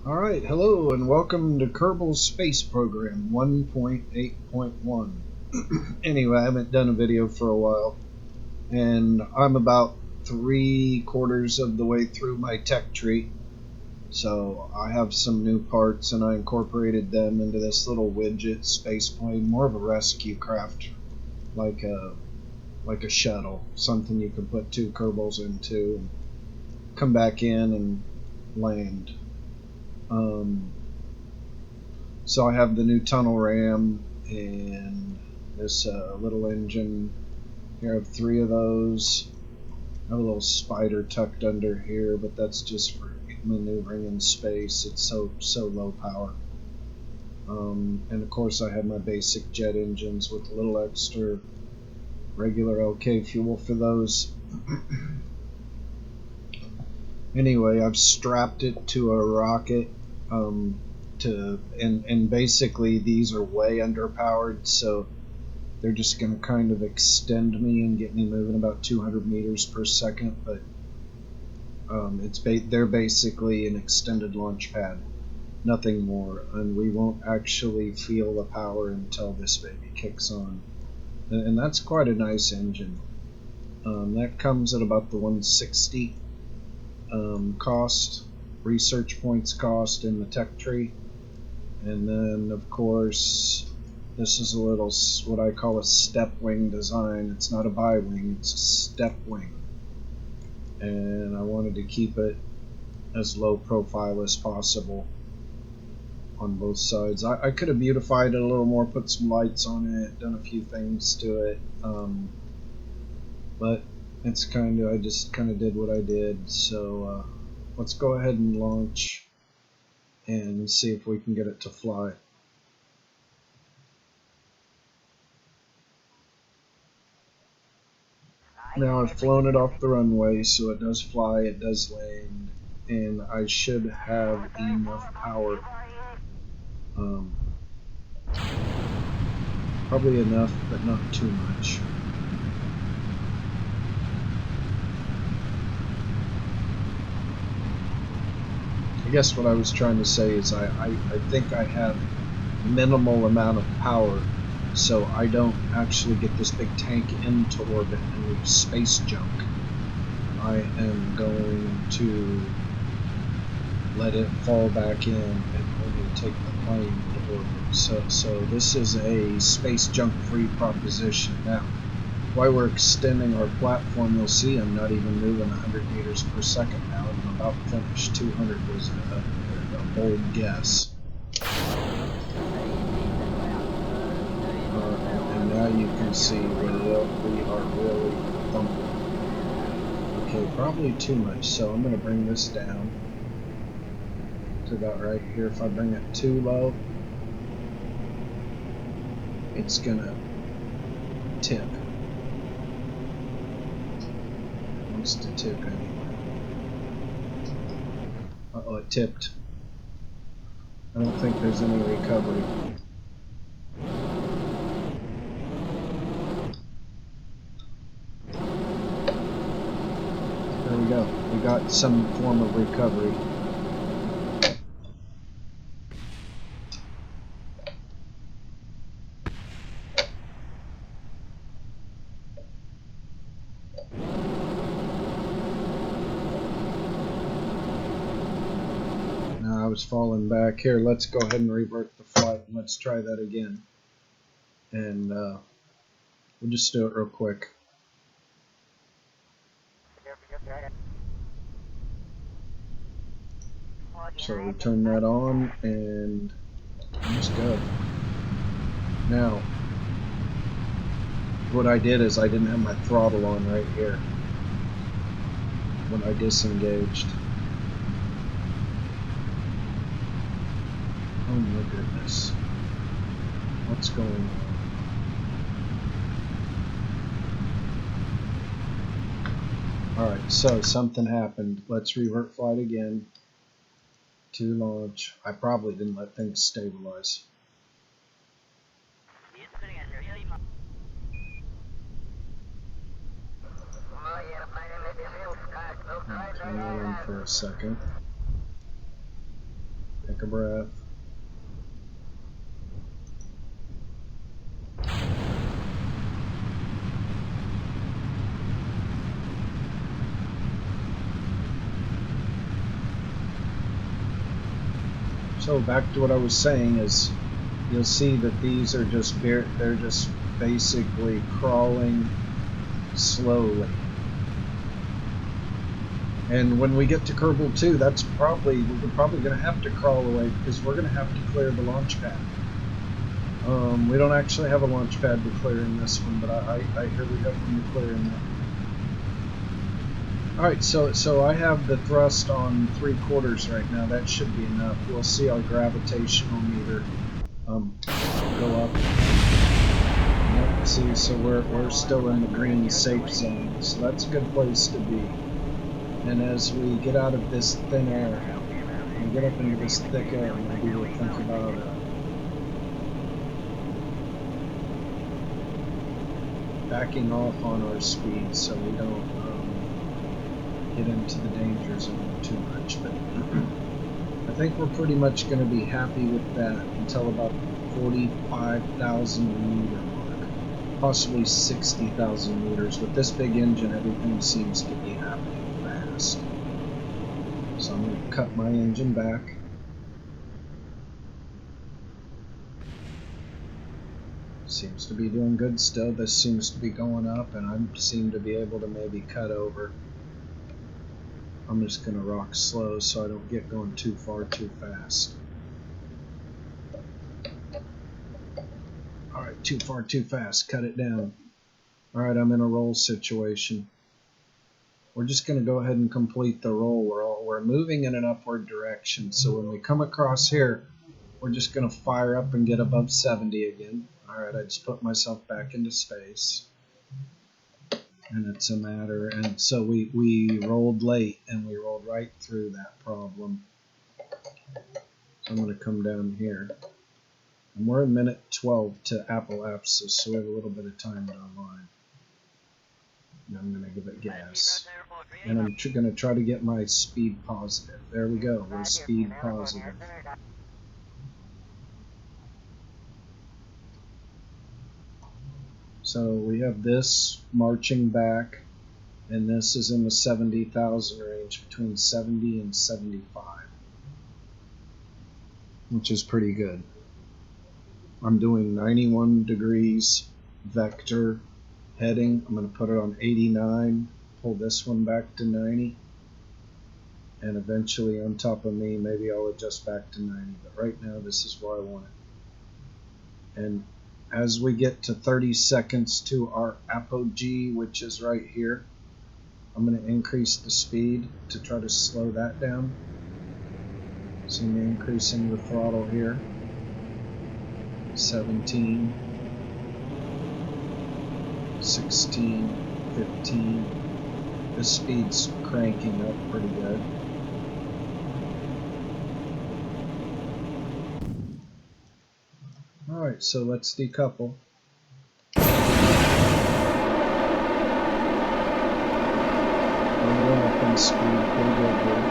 Alright, hello and welcome to Kerbal's Space Program 1.8.1. Anyway, I haven't done a video for a while, and I'm about 3/4 of the way through my tech tree. So I have some new parts and I incorporated them into this little widget space plane, more of a rescue craft, like a shuttle, something you can put two Kerbals into and come back in and land. So I have the new tunnel ram and this little engine. Here I have 3 of those. I have a little spider tucked under here, but that's just for maneuvering in space. It's so low power. And of course I have my basic jet engines with a little extra regular LK fuel for those. Anyway, I've strapped it to a rocket. And basically these are way underpowered, so they're just going to kind of extend me and get me moving about 200 meters per second, but they're basically an extended launch pad, nothing more, and we won't actually feel the power until this baby kicks on. And that's quite a nice engine. That comes at about the 160 cost, research points cost in the tech tree. And then, of course, this is a little, what I call a step wing design. It's not a bi-wing, it's a step wing. And I wanted to keep it as low profile as possible on both sides. I could have beautified it a little more, put some lights on it, done a few things to it. But it's I just kind of did what I did. So let's go ahead and launch and see if we can get it to fly. Now I've flown it off the runway, so it does fly, it does land, and I should have enough power. Probably enough, but not too much. I guess what I was trying to say is I think I have minimal amount of power, so I don't actually get this big tank into orbit and leave space junk. I am going to let it fall back in and only take the plane to orbit. So this is a space junk free proposition. Now, while we're extending our platform, you'll see I'm not even moving 100 meters per second now. I'm about finished. 200 was a bold guess. And now you can see we are really thumping. Okay, probably too much, so I'm going to bring this down to about right here. If I bring it too low, it's going to tip. It wants to tip anyway. Uh-oh, it tipped. I don't think there's any recovery. There we go. We got some form of recovery. Now I was falling back. Here, let's go ahead and revert the flight and let's try that again. And we'll just do it real quick. So we turn that on and let's go. Now, what I did is I didn't have my throttle on right here when I disengaged. Oh my goodness. What's going on? Alright, so something happened. Let's revert flight again to launch. I probably didn't let things stabilize. I'll turn that on for a second. Take a breath. So back to what I was saying is, you'll see that these are just they're just basically crawling slowly. And when we get to Kerbal 2, we're probably going to have to crawl away because we're going to have to clear the launch pad. We don't actually have a launch pad to clear in this one, but I hear we have one to clear in that one. All right, so I have the thrust on 3/4 right now. That should be enough. We'll see our gravitational meter go up. Yep, see, so we're still in the green safe zone, so that's a good place to be. And as we get out of this thin air, we get up into this thick air, maybe we'll think about backing off on our speed so we don't get into the danger zone too much. But I think we're pretty much going to be happy with that until about 45,000 meter mark, possibly 60,000 meters. With this big engine, everything seems to be happening fast. So I'm going to cut my engine back. Seems to be doing good still. This seems to be going up, and I seem to be able to maybe cut over. I'm just going to rock slow so I don't get going too far too fast. Alright, too far too fast. Cut it down. Alright, I'm in a roll situation. We're just going to go ahead and complete the roll. We're moving in an upward direction, so when we come across here, we're just going to fire up and get above 70 again. Alright, I just put myself back into space. And it's a matter, and so we rolled late, and we rolled right through that problem. So I'm going to come down here. And we're in minute 12 to Appalachia, so we have a little bit of time online. And I'm going to give it gas. And I'm going to try to get my speed positive. There we go, we're speed positive. So we have this marching back, and this is in the 70,000 range, between 70 and 75, which is pretty good. I'm doing 91 degrees vector heading. I'm going to put it on 89, pull this one back to 90, and eventually on top of me, maybe I'll adjust back to 90, but right now this is where I want it. And as we get to 30 seconds to our apogee, which is right here, I'm going to increase the speed to try to slow that down. See me increasing the throttle here. 17, 16, 15. The speed's cranking up pretty good. Alright, so let's decouple. I'm going up in speed pretty good here.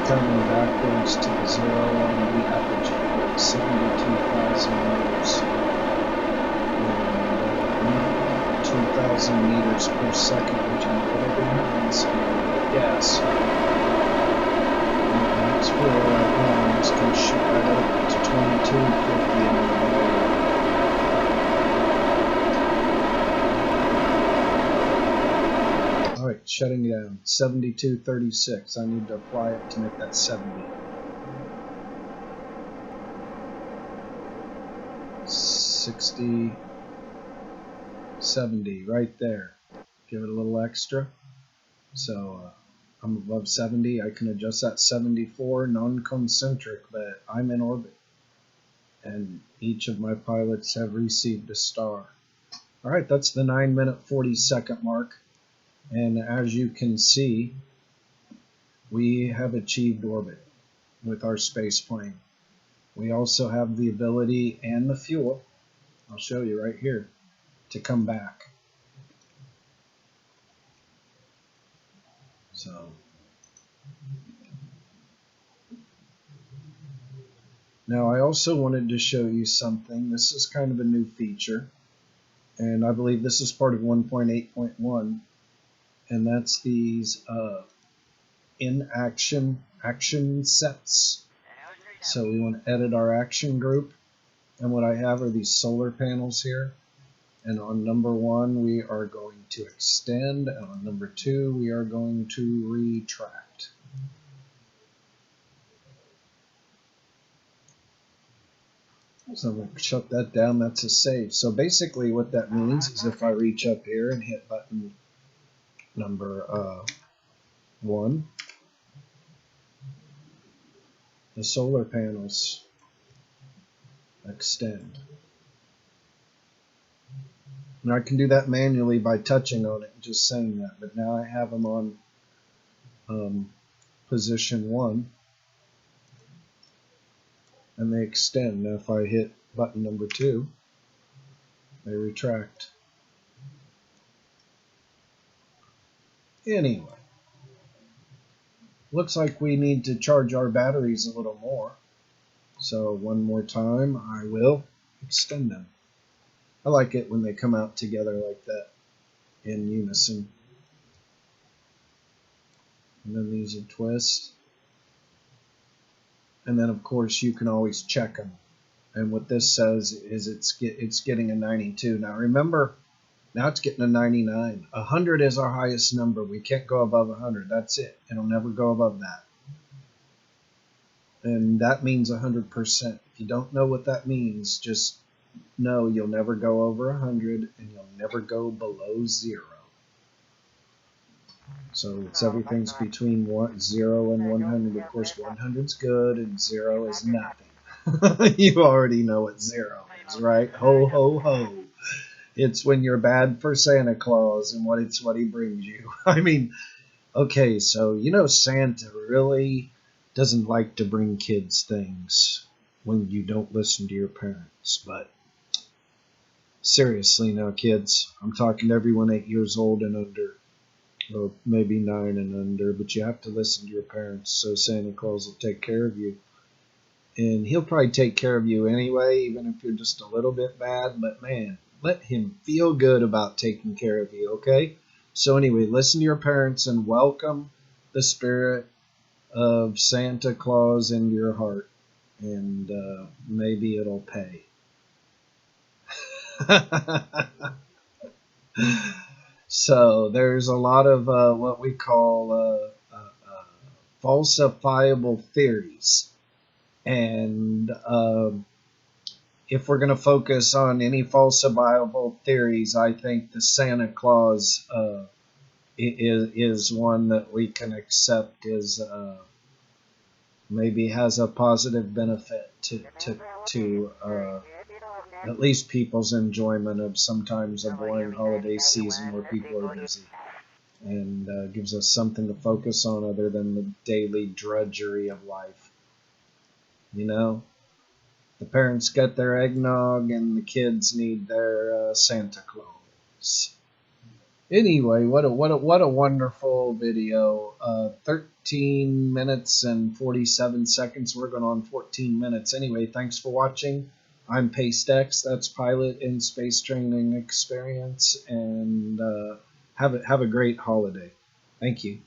Coming backwards to the zero on the apogee at 72,000 meters. And 2,000 meters per second, which I'm a little behind, so I'm going to get gas. Max fuel right now, I'm just going to shoot right up to 2250 in the middle. Alright, shutting down. 72.36. I need to apply it to make that 70. 60, 70, right there. Give it a little extra. So I'm above 70. I can adjust that 74, non-concentric, but I'm in orbit. And each of my pilots have received a star. Alright, that's the 9-minute 40-second mark. And as you can see, we have achieved orbit with our space plane. We also have the ability and the fuel, I'll show you right here, to come back. So now I also wanted to show you something. This is kind of a new feature, and I believe this is part of 1.8.1, and that's these in action sets. So we want to edit our action group, and what I have are these solar panels here. And on number 1 we are going to extend, and on number 2 we are going to retract. So I'm going to shut that down. That's a save. So basically what that means is if I reach up here and hit button number 1, the solar panels extend. Now I can do that manually by touching on it and just saying that, but now I have them on position 1, and they extend. Now if I hit button number 2, they retract. Anyway, looks like we need to charge our batteries a little more. So one more time, I will extend them. I like it when they come out together like that in unison. And then these are twist. And then of course you can always check them. And what this says is it's getting a 92. Now remember, now it's getting a 99. 100 is our highest number. We can't go above 100. That's it. It'll never go above that. And that means 100%. If you don't know what that means, just know you'll never go over 100 and you'll never go below 0. So it's everything's between 0 and 100. Of course, 100's good and 0 is nothing. You already know what 0 is, right? Ho, ho, ho. It's when you're bad for Santa Claus and what he brings you. I mean, okay, so you know Santa really doesn't like to bring kids things when you don't listen to your parents. But seriously now, kids, I'm talking to everyone 8 years old and under, or maybe 9 and under, but you have to listen to your parents so Santa Claus will take care of you. And he'll probably take care of you anyway, even if you're just a little bit bad. But man, let him feel good about taking care of you, okay? So anyway, listen to your parents and welcome the spirit of Santa Claus into your heart. And maybe it'll pay. So there's a lot of what we call falsifiable theories. And if we're going to focus on any falsifiable theories, I think the Santa Claus is one that we can accept as maybe has a positive benefit to at least people's enjoyment of sometimes a boring holiday season where people are busy, and gives us something to focus on other than the daily drudgery of life. You know, the parents get their eggnog and the kids need their Santa Claus. Anyway, what a wonderful video. 13 minutes and 47 seconds. We're going on 14 minutes. Anyway, thanks for watching. I'm PaceX. That's Pilot in Space Training Experience. And have a great holiday. Thank you.